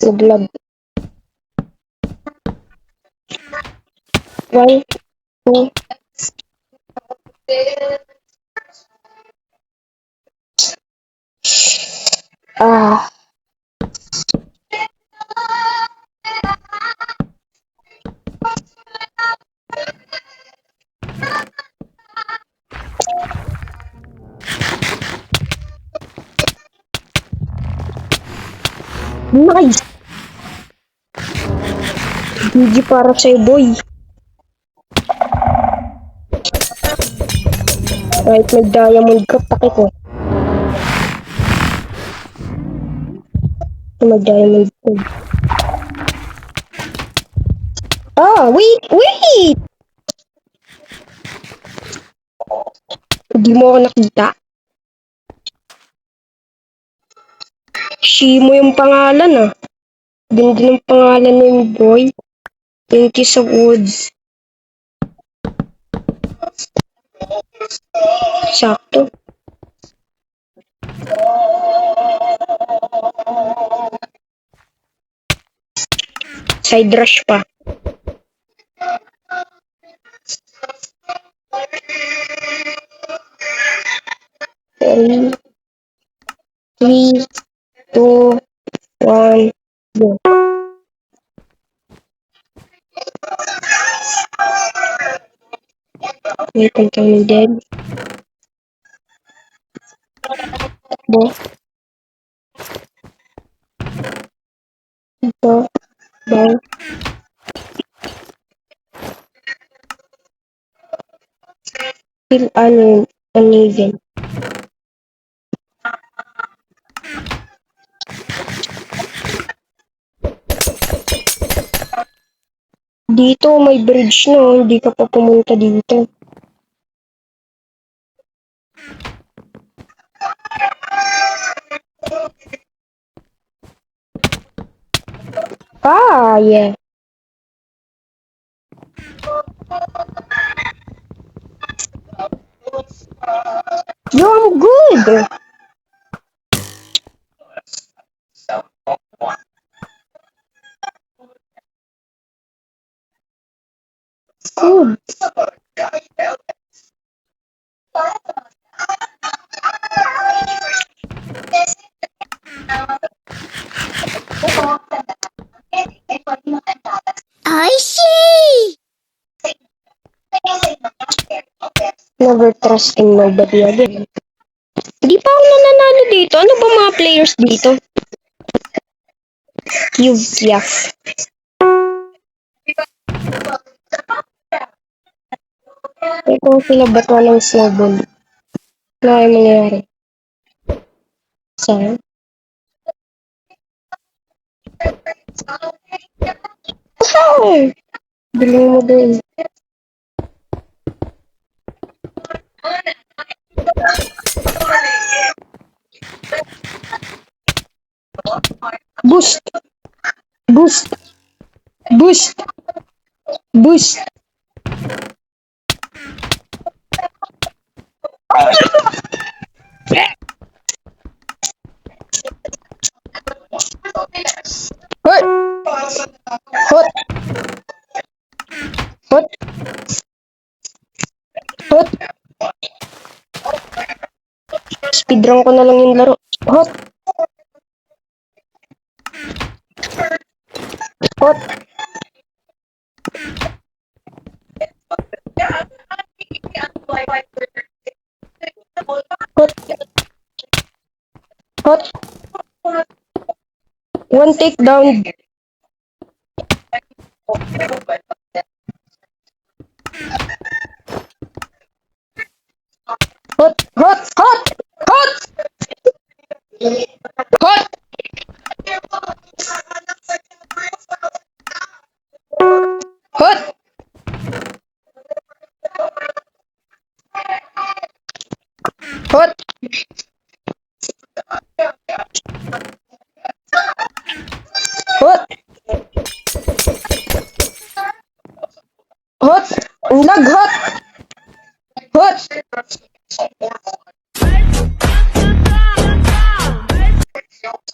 Naglag. 1, 2. Ah. Nice! GG para sa'yo, boy. Kahit mag-diamond ka, pake ko. Mag-diamond ka. Ah, wait! Hindi mo ako nakita. Shimo yung pangalan, ah. Ganda ng pangalan ng boy. Thank you sa woods. Sakto. Side rush pa. Three, 2, 1, go. Wait until you're dead. Takbo. Ito. Bang. Still uneven. Dito may bridge no, hindi ka pa pumunta dito. Ah, yeah. Yo, I'm good. Good. I see. Never trusting nobody again. Hindi pa ako nananalo dito. Ano ba mga players dito? Yuyak. Ito sila ba't walang snowball? Ano ay mangyayari? Saan? Saan? Biling mo doon. Boost! Boost! Boost! Boost! Hot! Hot! Hot! Hot! Speedrun ko na lang yung laro. Hot! Hot! Hot! Hot! One takedown. Hot! Hot! Hot! Hot! Hot! Hot! Hot! Hot! Hot! Ang lag, hot! Hot!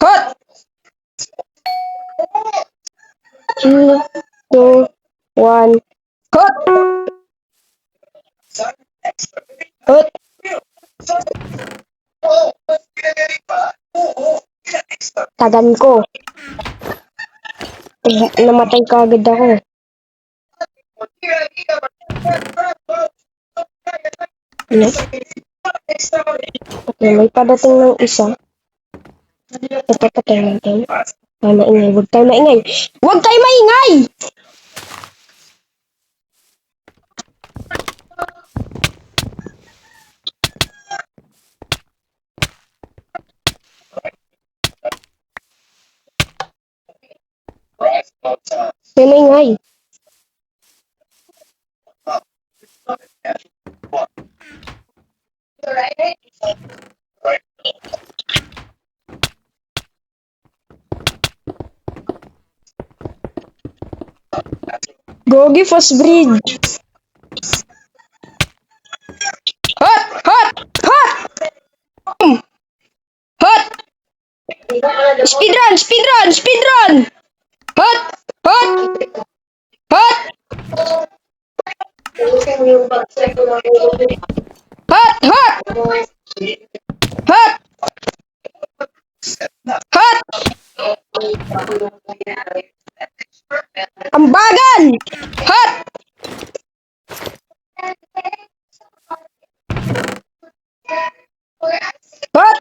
Hot! 3, 2, 1. Hot! Hot! Tagan ko. Namatay ka agad ako. Ano? Okay, may padating ng isa. Ito patay natin. Tayo maingay. Huwag tayo maingay. Huwag tayo maingay! Tayo maingay. Gogi fast breed. Hot! Hot! Hot! Hot! Speedrun! Speedrun! Speedrun! Hot! Hot! Hot! Hot! Hot! Hot! Hot! Ambagan! Hot! Hot!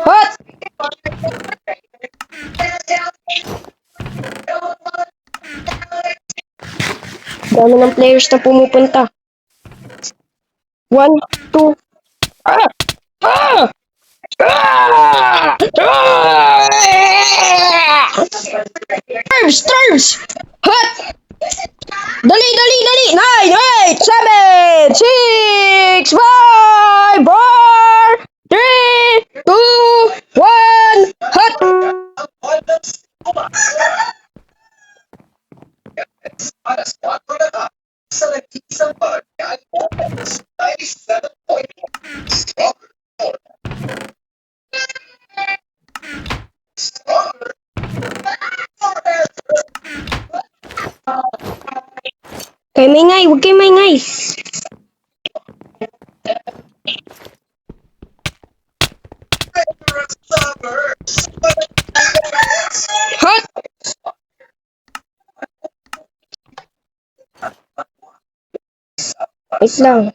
Hot! Dami ng players na pumupunta. 1, 2. Ah! Ah! Ah! Ah! Terms! Hot! Dali! 9, 8, 7, 6, 5, 4, 3, 2, 1. Hot! Kayo maingay, huwag kayo maingay. Hot! Wait lang.